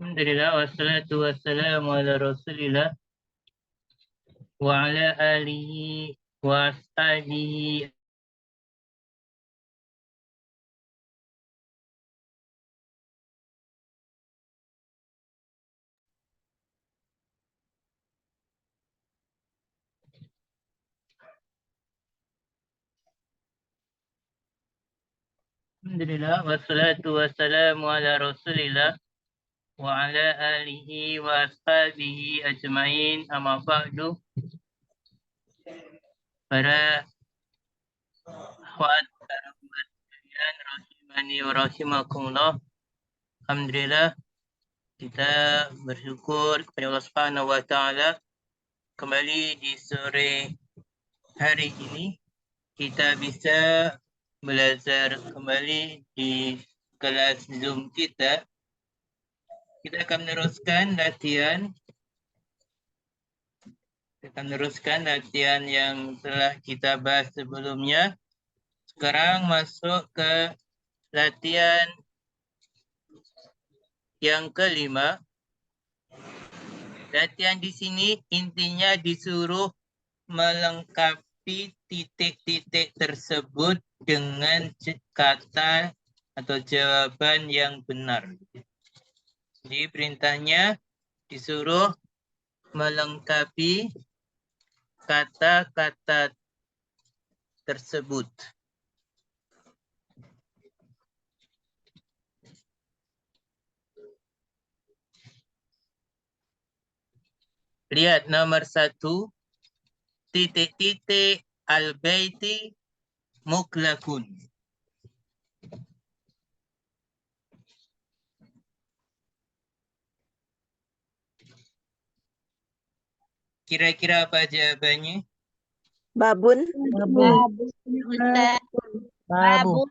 Alhamdulillah wassalatu wassalamu ala Rasulillah wa ala alihi wa ashabihi. Alhamdulillah wassalatu wassalamu ala Rasulillah wa ala alihi wa ashabihi ajmain. Amma ba'du. Para akhwat sekalian rahimani wa rahimakumullah. Alhamdulillah kita bersyukur kepada Allah Subhanahu wa taala kembali di sore hari ini kita bisa belajar kembali di kelas Zoom kita. Kita akan meneruskan latihan yang telah kita bahas sebelumnya. Sekarang masuk ke latihan yang kelima. Latihan di sini intinya disuruh melengkapi titik-titik tersebut dengan kata atau jawaban yang benar. Jadi perintahnya disuruh melengkapi kata-kata tersebut. Lihat nomor 1, titik-titik al-baiti muklakun. Kira-kira apa jawabannya? Babun. Babu.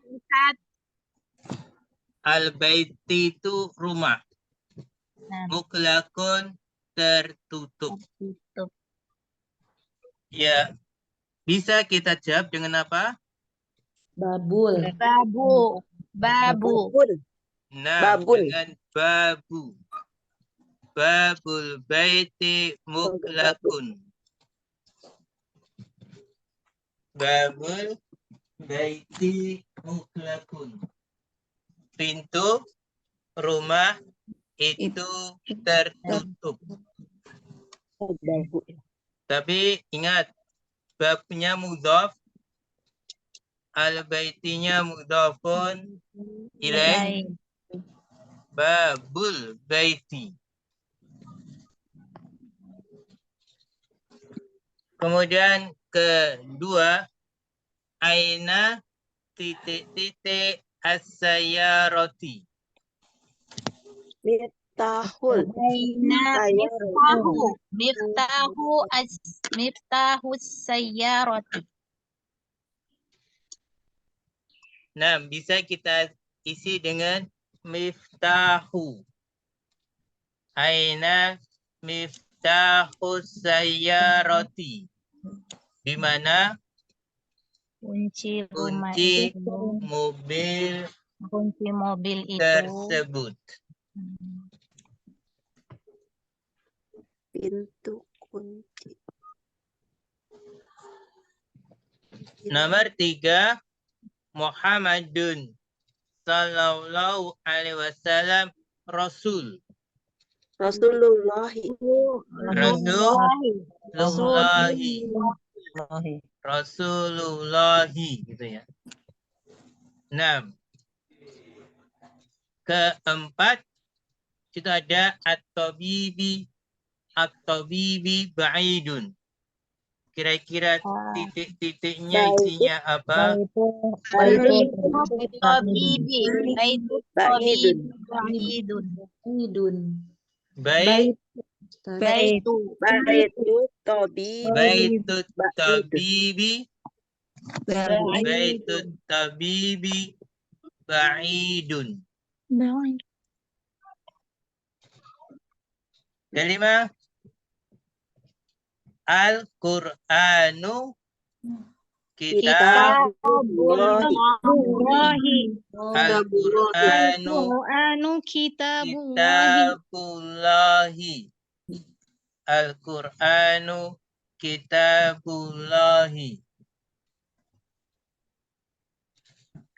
Al-baiti itu rumah. Muklakun tertutup. Ya, bisa kita jawab dengan apa? Babul. Babun. Nah, Babun. dengan babu. Babul baiti muklakun. Babul baiti muklakun. Pintu rumah itu tertutup. Tapi ingat, babnya mudhaf, al-baitinya mudhafun ilaih, babul baiti. Kemudian kedua, aina titik-titik as-sayyarati. Miftahul. Miftahu sayyarati. Nah, bisa kita isi dengan miftahu. Aina miftahu sayyarati. Di mana Kunci rumah kunci itu. mobil Kunci mobil itu. tersebut. Pintu kunci. Nomor 3, Muhammadun sallallahu alaihi wasallam Rasul. Rasulullahi. Rasulullahi gitu ya. 6. Keempat, itu ada at-tabibi ba'idun. Kira-kira titik-titiknya isinya apa? Baik. Baitut tabibi ba'idun. Kelima, Al-Qur'anu Kitabullahi. Al-Qur'anu Kitabullahi. Al-Qur'anu kitabullahi.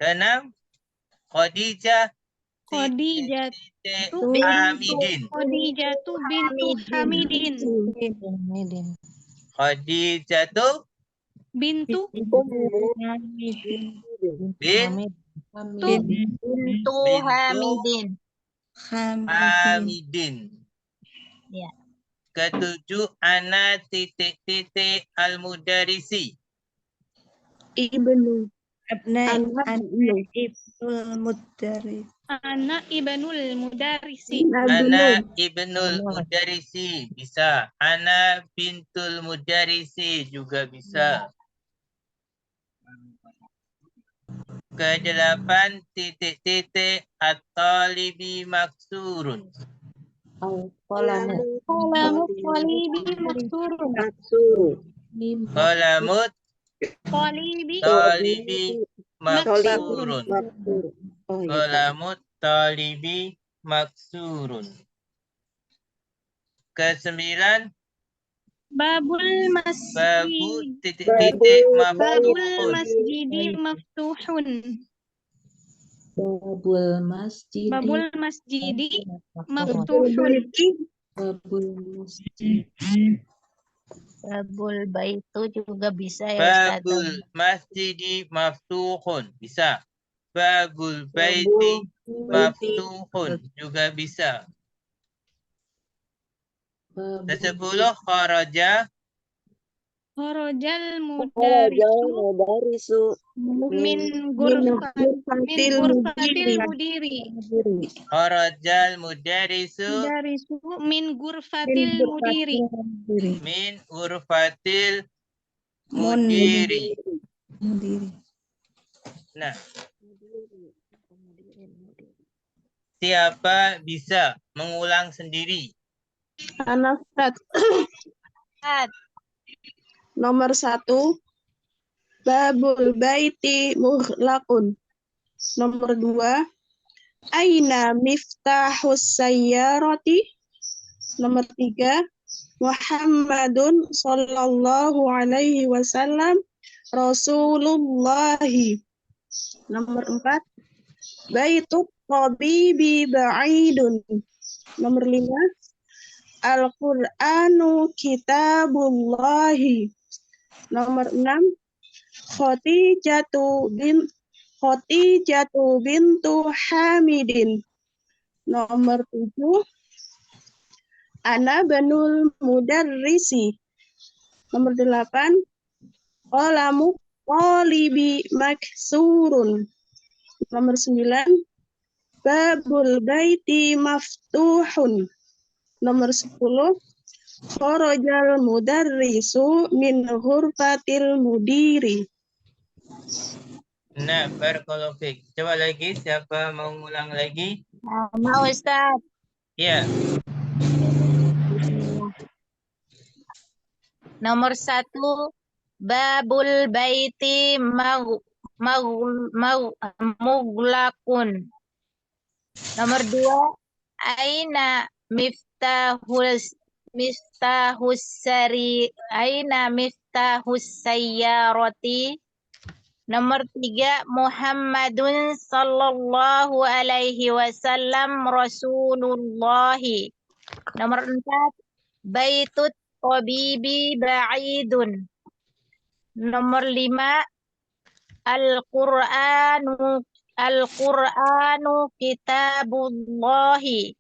Keenam, Khadijah Hamidin. Khadijatu bintu Hamidin. Khadijatu Bintu Hamidin. Hamidin. Ya. Ketujuh, ana titik-titik al-mudarisi. Ibnu. Ibnul Mudaris. Ana ibnul mudarisi. Ana ibnul mudarisi bisa. Ana bintul mudarisi juga bisa. Kedelapan, titik-titik at-talibi maksurun. Qalamu Qalibi maksurun. Qalamut Qalibi talibi maksurun. Oh, iya. Qalamut talibi maksurun. Kesembilan, babul babu masjid. titik-titik Babul maftuhun. masjidi maftuhun. Babul masjid. Babul masjidi maftuhun. Babul masjid. Babul baitu juga bisa ya Ustaz. Babul masjidi maftuhun bisa. Babul baiti maftuhun juga bisa. Kesepuluh, kharaja Kharajal Mudarisu min gurfatil mudiri. kharajal mudarisu Mudarisu min gurfatil mudiri. min urfatil mudiri. Nah, siapa bisa mengulang sendiri? Ana Ustaz. Ustaz, Nomor 1. Babul baiti mughlaqun. Nomor 2. Aina miftahus sayyarati. Nomor 3. Muhammadun sallallahu alaihi wasallam Rasulullahi. Nomor 4. Baitut tabibi ba'idun. Nomor 5. Al-Qur'anu kitabullahi. Nomor 6. Khadijatu bintu Hamidin. Nomor 7. Ana banul mudarrisi. Nomor 8. Qalamu talibi maksurun. Nomor 9. Babul baiti maftuhun. Nomor 10. Kharajal mudarrisu min ghurfatil mudiri. Nah, barakallahu fiik. Coba lagi, siapa mau ngulang lagi? mau Ustaz. Ya, Nomor 1, babul baiti mughlaqun. Nomor 2, aina miftahus sayyarati. Nomor 3, Muhammadun sallallahu alaihi wasallam Rasulullahi. Nomor 4, baitut tabibi ba'idun. Nomor 5, Al-Qur'anu kitabullahi.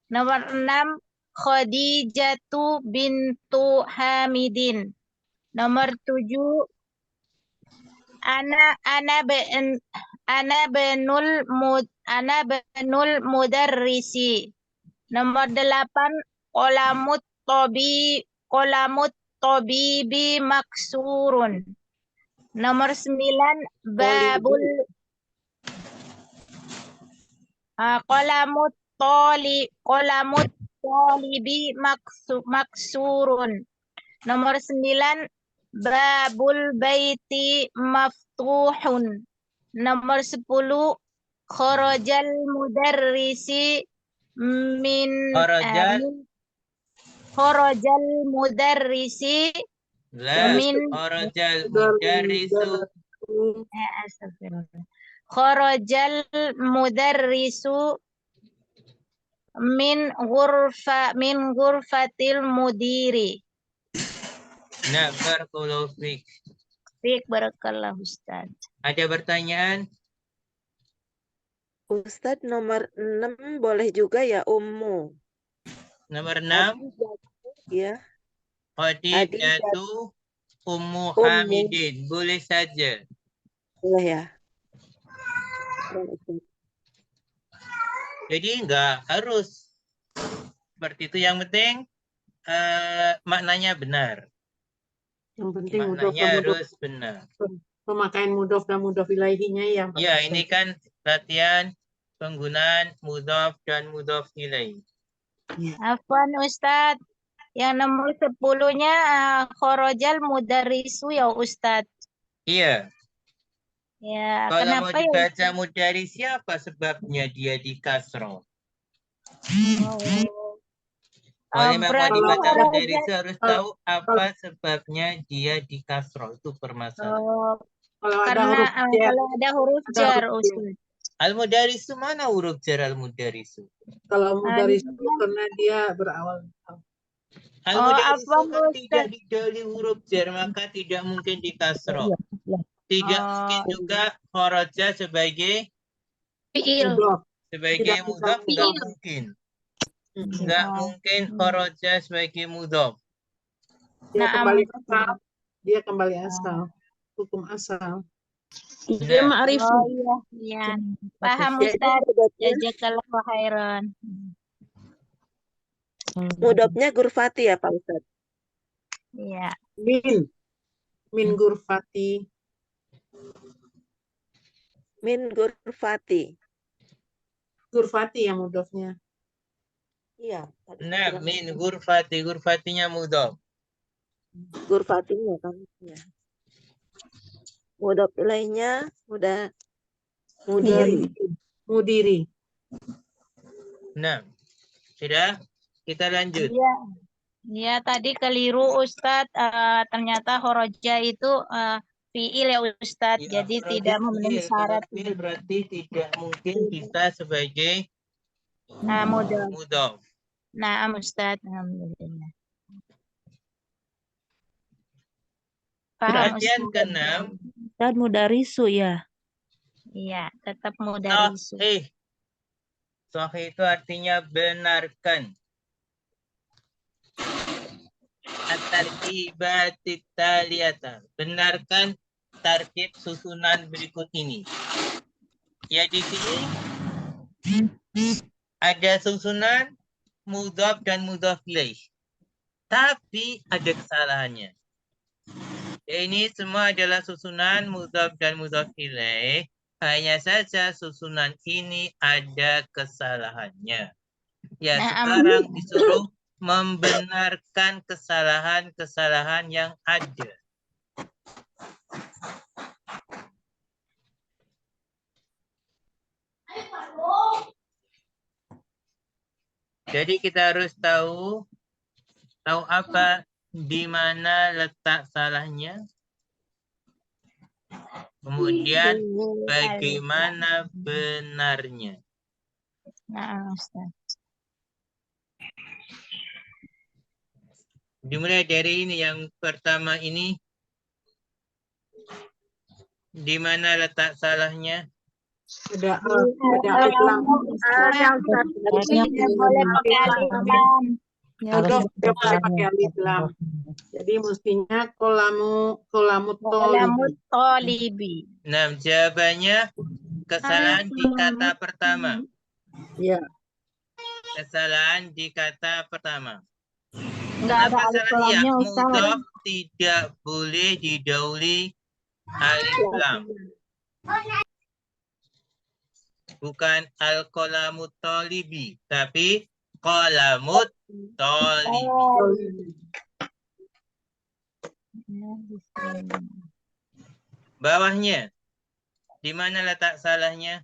Nomor 6, Khadijatu bintu Hamidin. Nomor 7, ana benul mudarrisi. Nomor 8, qalamut tabibi maksurun. Nomor 9, babul qalamut talibi maksurun. Nomor 9, babul baiti maftuhun. Nomor 10, kharajal mudarrisi min kharajal mudarrisi La. min Kharajal mudarrisu. astagfirullah. Kharajal mudarrisu min ghurfatil mudiri. Nah, barakallahu fiik. Fiik barakallah Ustaz. Ada pertanyaan? Ustadz nomor 6 boleh juga ya ummu. Nomor 6. Ya. Khadijatu Ummu Ummu. Hamidin. Boleh saja. Boleh ya. Jadi enggak harus seperti itu. Yang penting maknanya benar. Yang penting mudhof Maknanya dan mudhof, harus benar. pemakaian mudhof dan mudhof ilaihinya ya. Pak Ya, Ustaz. ini kan latihan penggunaan mudhof dan mudhof ilaih. Afwan Ustaz. Yang nomor 10-nya kharajal mudarrisu ya Ustaz. Iya. Ya, Kalau mau kenapa ya? dibaca mudari siapa sebabnya dia di kasroh? Kalau memang mau Berarti dibaca kharajal- mudari harus tahu apa sebabnya dia di kasroh. Itu permasalahan. Kalau ada karena huruf jar, kalau ada huruf ada jar huruf jar. Ustaz. Al-mudarisu mana huruf jar al-mudarisu? Kalau mudaris itu karena dia berawal. Al-mudarisu Afwan, kan Ustaz. tidak didahului huruf jar, maka tidak mungkin di kasroh. Tidak mungkin juga kharaja sebagai Fiil. Mudhof. sebagai Tidak mudhof, bisa nggak mudhof. mungkin. Mm-mm. Nggak mungkin kharaja sebagai mudhof. Dia Naam. kembali asal. Dia kembali asal. Hukum asal. Iya, Nah. ma'rif. Oh iya, iya. Paham Jadi Ustaz. mudhofnya, Jazakallahu khairan. mudhofnya gurfati ya Pak Ustadz. Iya. Min gurfati. Min gurfati. Gurfati yang mudhofnya. Iya. Nah, min gurfati, gurfatinya mudhof. Gurfatinya kan. Ya. Mudhof ilaihnya udah mudiri. Mudiri. Nah, sudah kita lanjut. Iya. Iya, tadi keliru Ustadz. Ternyata kharaja itu fiil ya Ustadz. Ya, Jadi berarti tidak memenuhi fiil. syarat. Kalau fiil berarti tidak mungkin kita sebagai Mudhof. mudhof. Nah, Ustadz. Alhamdulillah. Paham Perhatian Ustadz. keenam. Dan mudarisu ya. Iya, tetap mudarisu. Sahih itu artinya benarkan. At-tarkibatit taliyata. Benarkan tarkib susunan berikut ini. Ya, di sini ada susunan mudhaf dan mudhaf ilaih. Tapi ada kesalahannya. Ya, ini semua adalah susunan mudhaf dan mudhaf ilaih. Hanya saja susunan ini ada kesalahannya. Ya, sekarang disuruh membenarkan kesalahan-kesalahan yang ada. Jadi kita harus tahu apa di mana letak salahnya. Kemudian bagaimana benarnya. Nah, Ustaz. Dimulai dari ini yang pertama ini. Di mana letak salahnya? Ada alif lam. Tidak boleh pakai alif lam. Mudhof dia boleh pakai alif lam. Jadi mestinya kolamut Tolibi. Nah, jawabannya kesalahan di kata pertama. Ya. Kesalahan di kata pertama. Enggak ada alif lamnya Ustaz. Mudhof tidak boleh didahului alif lam. Bukan al-qalamut tolibi, tapi qalamut tolibi. Bawahnya. Di mana letak salahnya?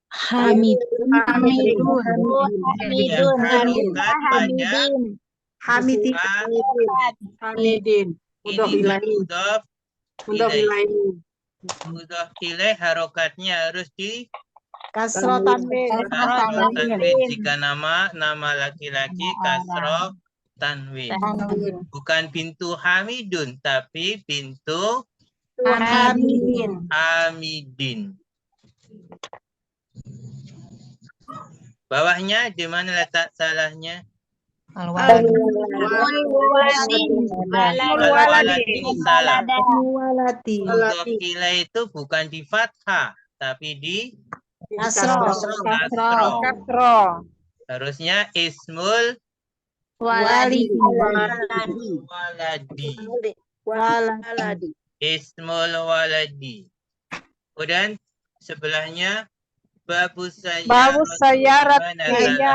Hamid. Hamidun. Yang Hamidun. harokat pada Hamidin. muka. Hamidin. Ini Mudhof kan ilaih. mudhof Mudhof ilaih. ilaih. Mudhof ilaih harokatnya harus di Kasro tanwin. kasroh tanwin. Jika nama laki-laki kasroh tanwin. Bukan pintu Hamidun, tapi pintu Hamidin. Hamidin. Bawahnya di mana letak salahnya? Waladi. Al-walad ini salah. Waladi. Mudhof ilaih itu bukan di fathah, tapi di Kasro. kasroh. Kasro. Harusnya ismul Waladi. waladi. Waladi. Ismul waladi. Kemudian sebelahnya babu sayyarati. Babu sayyarati. Mana salahnya?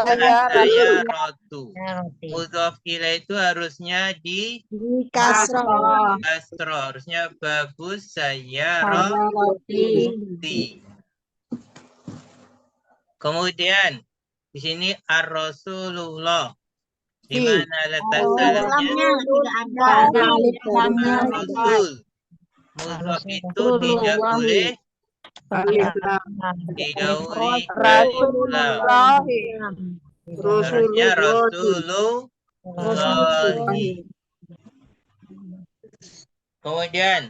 Pada kata sayyaratu. Mudhof ilaih itu harusnya di Di kasro. kasroh. Harusnya babu sayyarati. Kemudian di sini ar-Rasulullah. Di mana letak salahnya? Rasul. Mudhof itu tidak boleh Alif lam. didahului alif lam. Harusnya Rasulullahi. Kemudian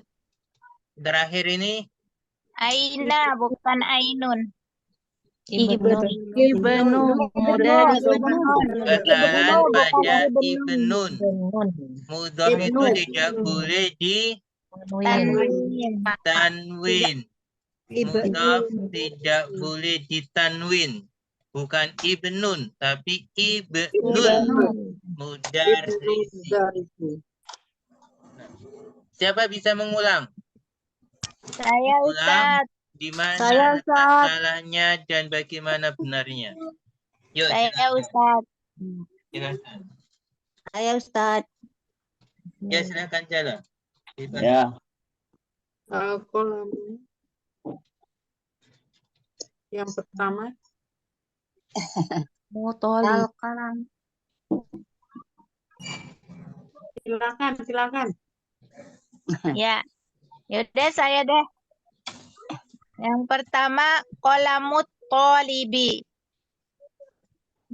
terakhir ini Aina bukan Ainun. Ibnu mudaris. kesalahan pada ibnun. Mudhof itu tidak boleh di tanwin. Mudhof tidak boleh ditanwin. Bukan ibnun, tapi ibnun. Mudarrisi. Siapa bisa mengulang? Saya Ulang. Ustaz. Di mana Saya, letak Ustaz. salahnya dan bagaimana benarnya? Yuk, Saya silakan. Ustaz. Silakan. Saya Ustaz. Ya, silakan jalan. Ya, Al-qalam. Yang pertama. Mutoli. Silakan. Ya. Yaudah saya deh. Yang pertama qalamut tolibi.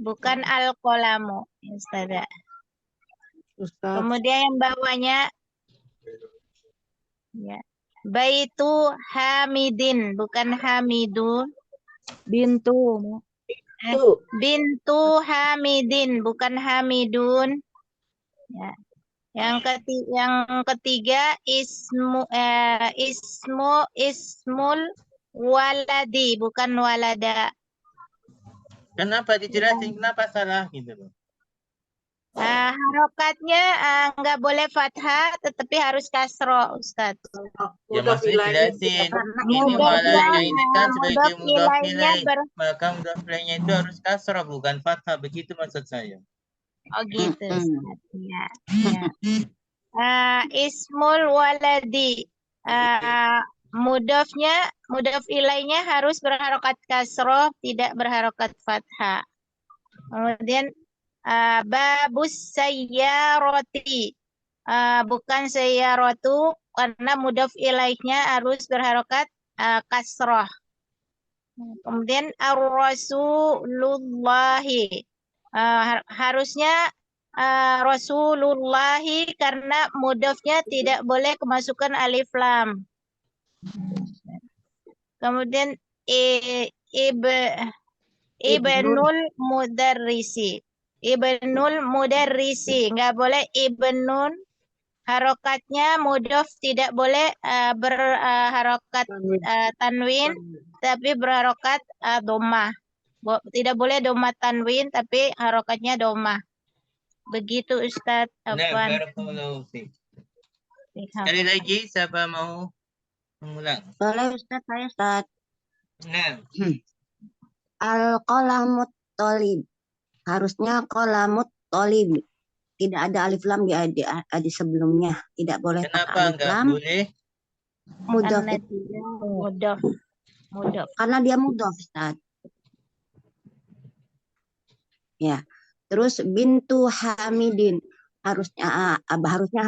Bukan al-qalamu, Ustazah. Ustaz. Kemudian yang bawahnya ya. Baitu Hamidin, bukan Hamidun. Bintu. Bintu Hamidin, bukan Hamidun. Ya. Yang ketiga ismul waladi, bukan walada. Kenapa dijelasin? Kenapa salah gitu loh? Harokatnya nggak boleh fathah, tetapi harus kasro, Ustaz. Ya maksudnya jelasin. Ini walada ini kan sebagai mudhof ilaih. Maka mudhof ilaihnya itu harus kasrah bukan fathah. Begitu maksud saya. Oh gitu, Ustaz. Ya. Ismul waladi. Mudhof ilaihnya harus berharokat kasroh, tidak berharokat fathah. Kemudian babus sayyarati. Bukan sayyaratu, karena mudhof ilaihnya harus berharokat kasroh. Kemudian ar-rasulullahi. Harusnya Rasulullahi karena mudhofnya tidak boleh kemasukan alif lam. Kemudian ibnul mudarrisi. Ibnul mudarrisi, nggak boleh ibnun. Harokatnya mudhof tidak boleh berharokat tanwin, tapi berharokat dhammah. Tidak boleh dhammah tanwin, tapi harokatnya dhammah. Begitu Ustadz Afwan. Sekali lagi siapa mau mengulang? Boleh Ustaz, saya Ustaz. Nah, Al-qalamut tolib. Harusnya qalamut tolib. tidak ada alif lam di sebelumnya. Tidak boleh pakai Kenapa alif enggak lam. boleh? Mudhaf Karena dia mudhaf. karena dia mudhaf, Ustaz. Ya. Terus bintu Hamidin harusnya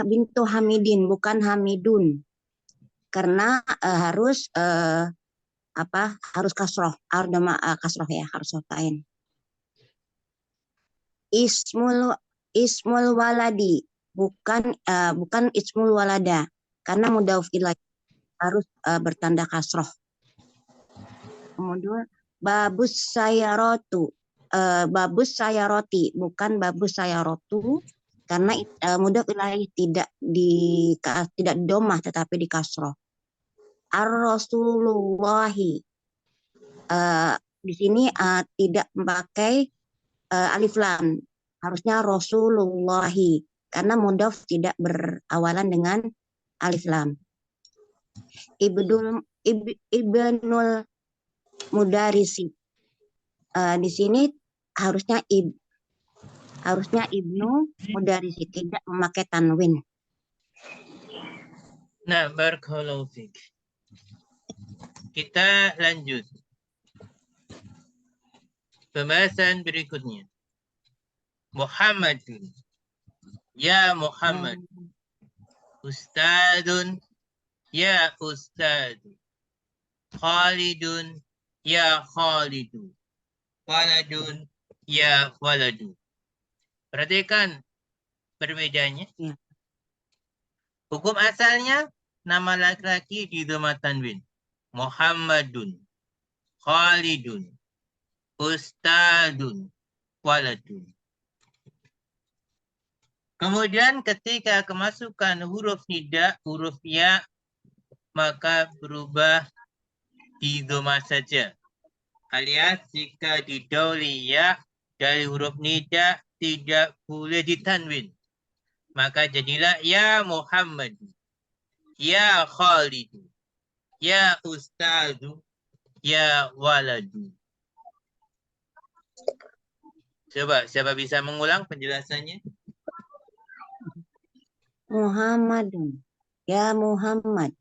bintu Hamidin bukan Hamidun. Karena harus harus kasroh, kasroh ya, harus fatain. Ismul waladi bukan ismul walada karena mudhaf ilaih harus bertanda kasroh. Kemudian babus sayaroti bukan babus sayarotu karena mudhaf ilaih tidak di domah tetapi di kasroh. Ar-Rasulullahi di sini tidak memakai alif lam, harusnya Rasulullahi karena mudhaf tidak berawalan dengan alif lam. Ibnul Mudarisi di sini harusnya Ibnu Mudarisi tidak memakai tanwin. Nah, barakallahu fiik. Kita lanjut. Pembahasan berikutnya. Muhammadun. Ya Muhammad. Ustadun. Ya Ustadu. Khalidun. Ya Khalidu. Waladun. Ya Waladu. Perhatikan perbedaannya. Ya. Hukum asalnya nama laki-laki di dhamma tanwin. Muhammadun, Khalidun, Ustadun, Waladun. Kemudian ketika kemasukan huruf nida, huruf ya, maka berubah di dhamma saja. Alias jika didahului ya dari huruf nida tidak boleh ditanwin. Maka jadilah ya Muhammad, ya Khalid, ya Ustadu, ya Waladu. Coba, siapa bisa mengulang penjelasannya? Muhammadun. Ya Muhammad.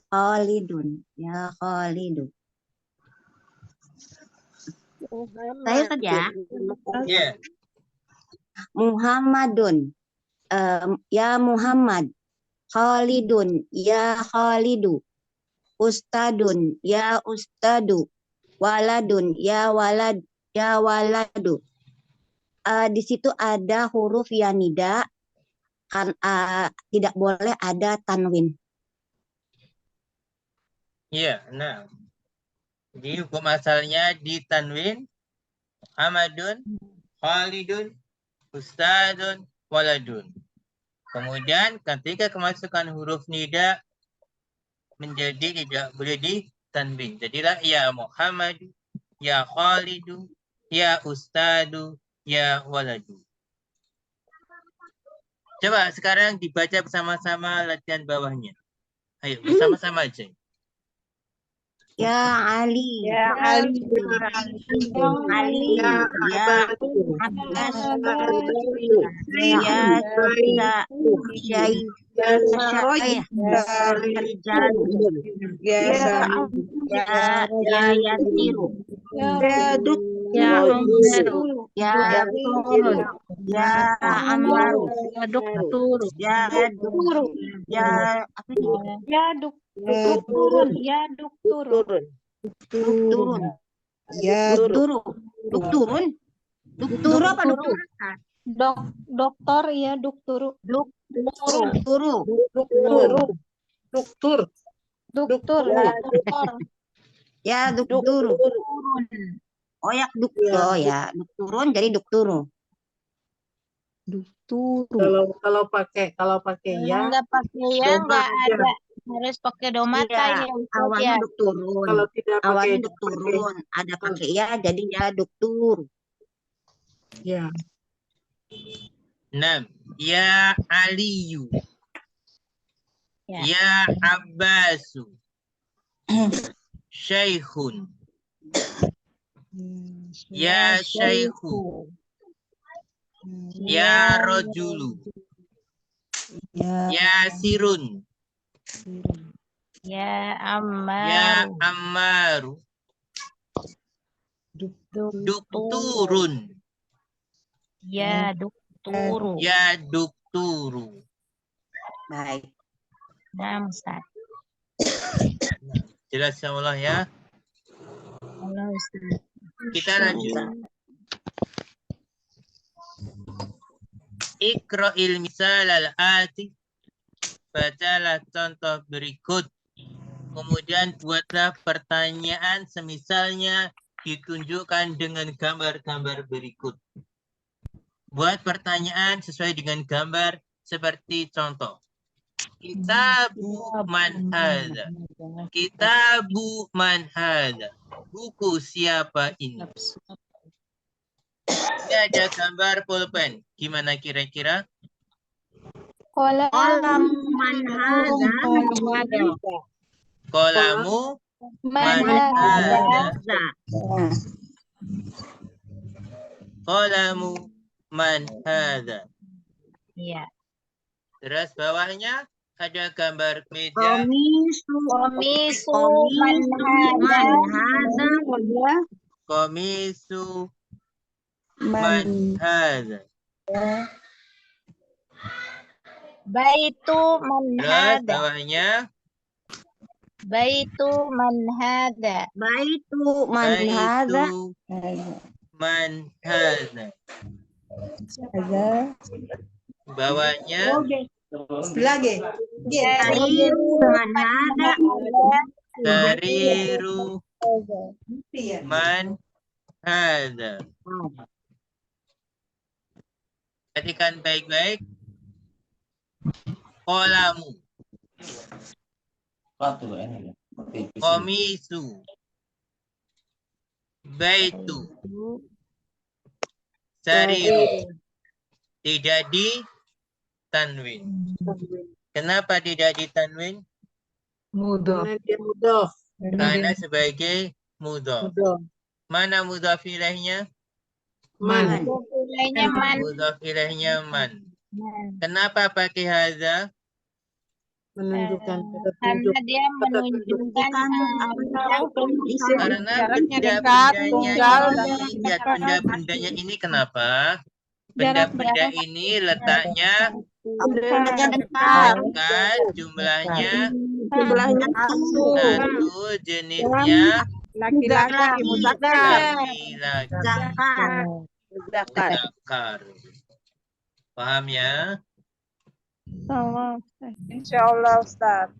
Khalidun. Ya Khalidu. Saya saja. Ya. Muhammadun. Ya Muhammad. Khalidun. Ya Khalidu. Ustadun. Ya Ustadu. Waladun. Ya Waladu. Di situ ada huruf ya nida, kan tidak boleh ada tanwin. Iya, nah. Jadi hukum asalnya di tanwin Muhammadun, Khalidun, Ustadun, Waladun. Kemudian ketika kemasukan huruf nida menjadi tidak boleh di tanwin. Jadilah ya Muhammad, ya Khalidu, ya Ustadu, ya Waladu. Coba sekarang dibaca bersama-sama latihan bawahnya. Ayo bersama-sama aja. Ya Ali. Ya Ali. Ali. Ya Abbas. Ya Syai. Ya Yasiru. Ya Umaru. Ya Turun. Ya Amaru. Ya Doktur. Ya Duktur. Ya apa ini? Ya Dokturun. Ya Dokturun. Dukturun. Ya Dukturu. Dukturun. Dukturu apa duktur? Doktor ya Dokturu. Dukturu. Struktur. Doktor. Ya dukturu. Oh ya duktur ya. Dukturun jadi dukturu. Kalau pakai ya, Enggak pakai ya, enggak ada. Harus pakai domata Iya, ya. Ustaz, awalnya ya. dukturun. kalau tidak pakai Awalnya dukturun. Ada pakai ya jadi ya duktur. ya. 6. Ya Aliyu. Ya. Ya Abbasu. Syekhun. Ya Syekhu. Ya rojulu. Ya sirun. Ya Ya Ammaru. ammaru. Dukturun. Ya Dukturu. Ya dukturu. Baik. Nah, Ustaz. Jelas insyaallah ya. Allah Ustaz. Kita lanjut. Iqra'il misal al-ati. Bacalah contoh berikut. Kemudian buatlah pertanyaan semisalnya ditunjukkan dengan gambar-gambar berikut. Buat pertanyaan sesuai dengan gambar seperti contoh. Kitabu man hadza. Kitabu man hadza. Buku siapa ini? Ini ada gambar pulpen. Gimana kira-kira? Kolam man hadza. Kolamu man hadza. Kolamu man hadza. Iya. Terus bawahnya ada gambar meja. Komisu Man hadza. Komisu man hadza. Baitu man Terus hada. bawahnya Baitu man hada. Baitu man hadza. baitu man hadza. Bawahnya Lagi. Sariru man hadza. sariru man hadza. Perhatikan baik-baik. Kolamu. Komisu. Baitu. Sariru. Tidak di tanwin. Kenapa tidak di tanwin? Karena dia mudhof. Karena sebagai mudhof. Mudhof. Mana mudhof ilaihnya? Man. Nilainya man. Mudhof ilaihnya man. Kenapa pakai hadza? Menunjukkan Karena dia menunjukkan Karena benda-bendanya ini kenapa? Benda-benda ini letaknya bukan jumlahnya satu, jenisnya laki-laki zakar. Paham ya? Insyaallah Ustaz.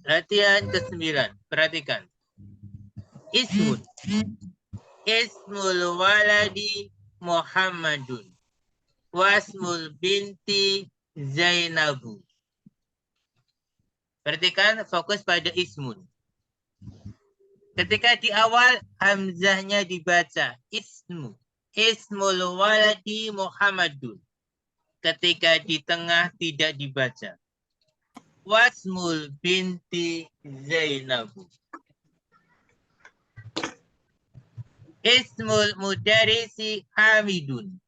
Latihan ke-9. Perhatikan. Ismun. Ismul waladi Muhammadun. Wasmul binti Zainabu. Perhatikan, fokus pada ismun. Ketika di awal hamzahnya dibaca ismu. Ismul waladi Muhammadun. Ketika di tengah tidak dibaca. Wasmul binti Zainabu. Ismul mudarisi Hamidun.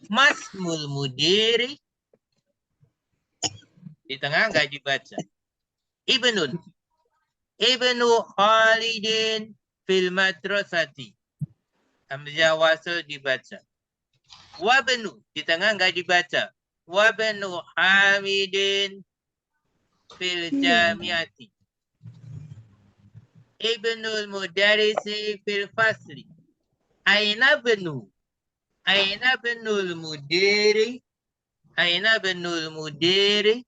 Masmul mudiri. Di tengah nggak dibaca. Ibnun. Ibnu Khalidin fil madrasati. Hamzah wasl dibaca. Wabnu. Di tengah nggak dibaca. Wabnu Hamidin fil jamiati. Ibnul mudarisi fil fasli. Aina benu. Aina benul mudiri. Aina benul mudiri.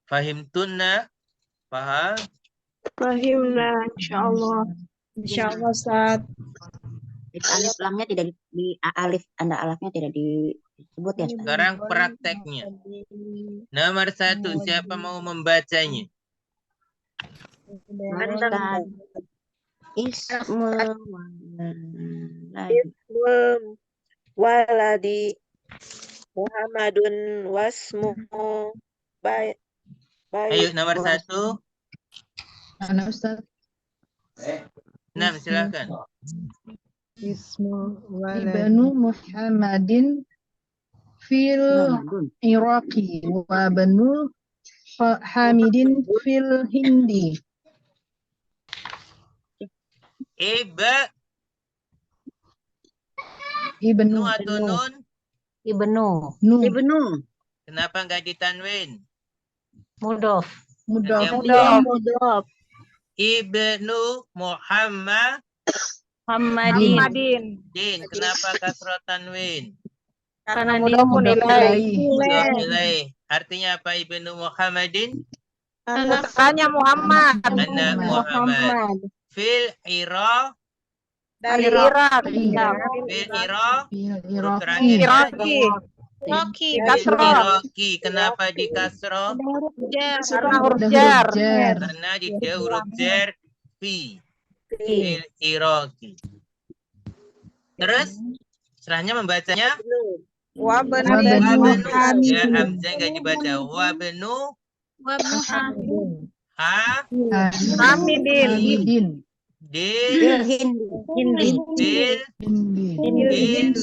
Fahimtunna? Paham? Fahimna insyaallah. Insyaallah Ustaz. Alif lamnya tidak di alif tanda alifnya tidak disebut ya. Ustaz. Sekarang prakteknya. Nomor 1, siapa mau membacanya? Ustaz. Ismul waladi Muhammadun wasmu Ayo nomor 1. Ana Ustaz. Nah, silakan. Ismul walad. Ibnu Muhammadin fil Muhammadun. Iraqi wa banu Hamidin fil Hindi. Ibnu Ibnu atau nun? Ibnu. Nu Ibnu. Kenapa nggak ditanwin? Mudhof. Mudhof. Yang mudah. Mudhof. Ibnu Muhammadin. Muhammadin. Kenapa kasroh tanwin? Karena Mudhof ilaih. Mudhof ilaih. Artinya apa Ibnu Muhammadin? Putranya Muhammad. Anak Muhammad. Fil Iraq. Dari Irak. Fil Iraq. Fil Huruf Iraqi. terakhirnya Rocky. fil Kasroh. Iraqi. Kenapa di kasroh? Karena huruf Ada jar. huruf jar. Karena di dia huruf jar fi. Fil Iraqi. Terus serahnya membacanya Wa Wa banu. banu ya hamzah nggak dibaca wabnu ha Hamidin. Hamidin dil Fil Hindi.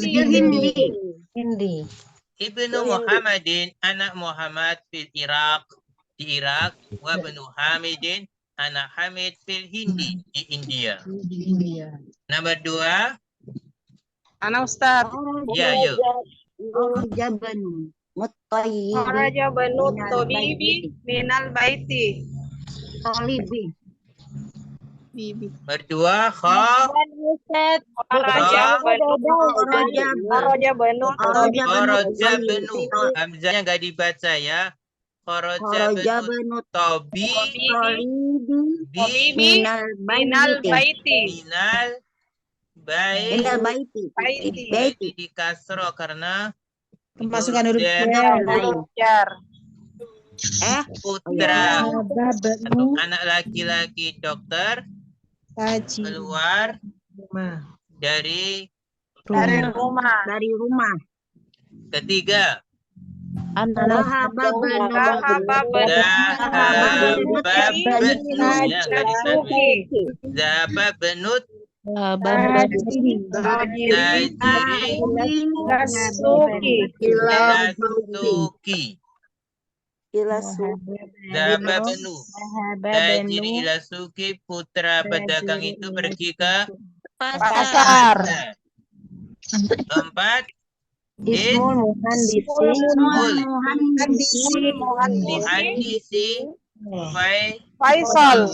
bil Hindi. Hindi. Ibnu Muhammadin anak Muhammad fil Irak di Irak wabnu Hamidin anak Hamid fil Hindi di India. Di India. Nomor 2 Ana Ustaz. ya yuk Jabanu. Mutayyib. Kharaja banu Tabibi minal baiti. Talibi. nomor 2 kha Kharaja banu. Kharaja banu Tabibi. kharaja benu hamzahnya nggak dibaca ya kharaja benu tabi Talibi. bi Minal Minal baiti. baiti. minal baik Minal baiti. Baiti. Baiti. di kasro karena Kemasukan huruf jar jar. Huruf jar. putra Babanu atau anak laki-laki dokter Taji. keluar dari Dari rumah. Dari rumah. ketiga Zahaba banu. Zahaba banu. Zahaba benut Tajiri. tajiri Nasuki. ilasuki Ilasu. Zahaba benu tajiri ilasuki putra pedagang itu pergi ke Pasar. Keempat Ismul muhandisi. muhandisi Faisal.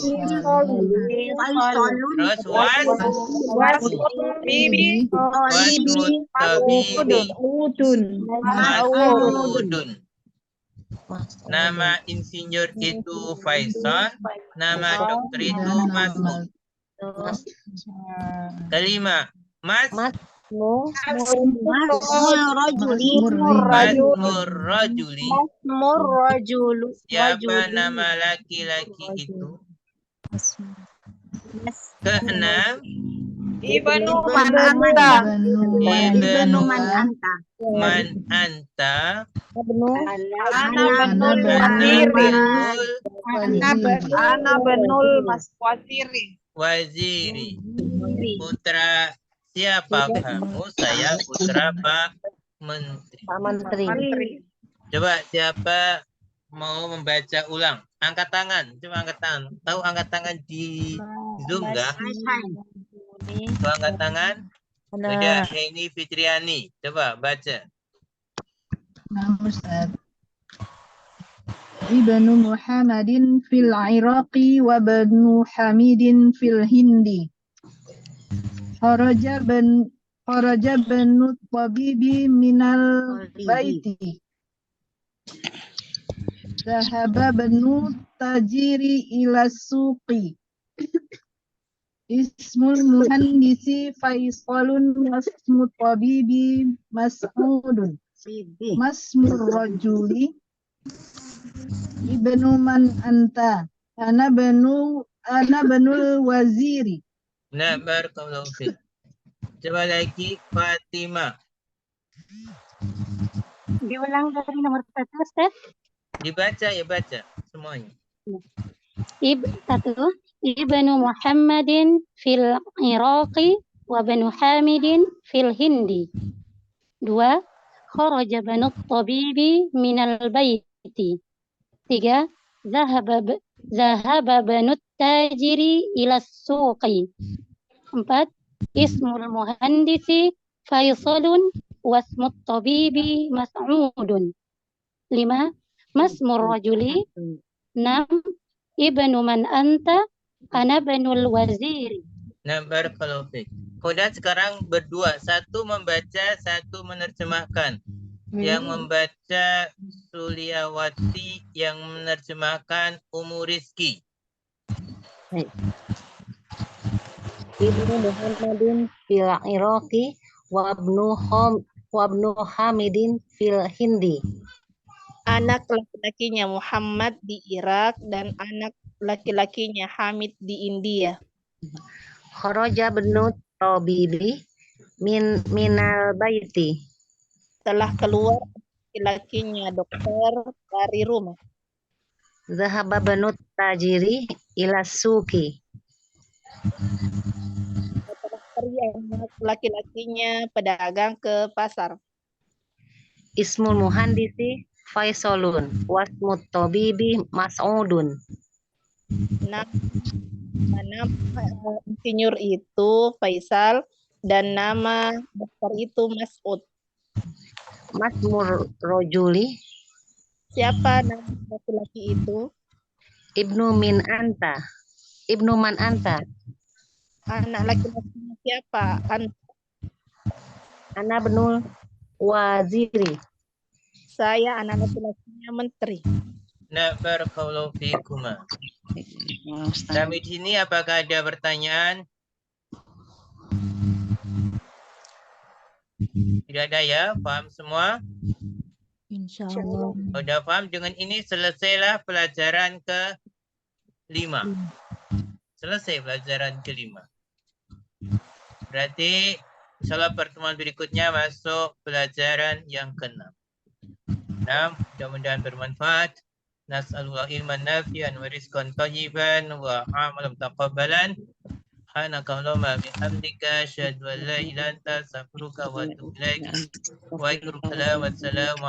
terus Bibi. tabibi Udun. Mas'udun. Nama insinyur itu Faisal, nama dokter itu Mas'ud. Kelima, Masmur rajuli. Siapa nama laki-laki itu? Keenam, Ibnu Mananta. Ibnu Man anta. Man anta Ana benul waziri. Ana benul mas waziri. Waziri. Putra siapa kamu? Saya putra Pak Menteri. Menteri. Coba siapa mau membaca ulang? Angkat tangan. Coba angkat tangan. Tahu angkat tangan di Zoom nggak? Tuh angkat tangan. Udah, ini Fitriani. Coba baca. Nah, Ustaz. Ibnu Muhammadin fil Iraqi wa banu Hamidin fil Hindi. Kharaja banu Tabibi minal baiti. Zahaba banu Tajiri ila suqi. Ismul muhandisi Faisalun wasmu Tabibi Mas'udun. Masmur rajuli Ibnu man anta. Ana benul waziri. Nah, barakallahu fiik. Coba lagi Fatimah. Diulang dari nomor 1, Ustaz. Dibaca ya baca semuanya. Satu. ibnu Muhammadin fil Iraqi wa banu Hamidin fil Hindi. 2. Kharaja banu tabibi minal baiti. 3. Zahaba banu tajiri ila suqi. 4. Ismul muhandisi Faisalun wasmut tabibi Mas'udun. 5. Masmur rajuli. 6. Ibnu man anta ana banul waziri. Nah, barakallahu fiik. Kemudian sekarang berdua, satu membaca, satu menerjemahkan. Yang membaca Suliawati, yang menerjemahkan Ummu Rizki. Ibnu Muhammadin fil Iraqi wa ibnu Hamidin fil Hindi. Anak laki-lakinya Muhammad di Irak dan anak laki-lakinya Hamid di India. Kharaja banu tabibi minal baiti. Telah keluar laki-lakinya dokter dari rumah. Zahaba banu tajiri ila suki. Telah pergi anak laki-lakinya pedagang ke pasar. Ismul muhandisi Faisalun wasmut tabibi Mas'udun. Nama insinyur itu Faisal dan nama dokter itu Mas'ud. Masmur rojuli. Siapa nama laki-laki itu? Ibnu min anta. Ibnu man anta. Anak laki-lakinya siapa? Ana benul waziri. Saya anak laki-lakinya menteri. Nah, barakallahu fiikuma. Sampai di sini apakah ada pertanyaan? Tidak ada ya? Paham semua? Insyaallah. Sudah paham? Dengan ini selesailah pelajaran ke-5. Selesai pelajaran ke-5. Berarti insyaallah pertemuan berikutnya masuk pelajaran yang ke-6. Nah, mudah-mudahan bermanfaat. Nas'alullah ilman nafi'an wa rizqan thayyiban wa amalan taqabbalan. Subhanakallahumma bihamdika asyhadu an la ilaha illa anta astaghfiruka wa atubu ilaik. Wa assalamu alaikum.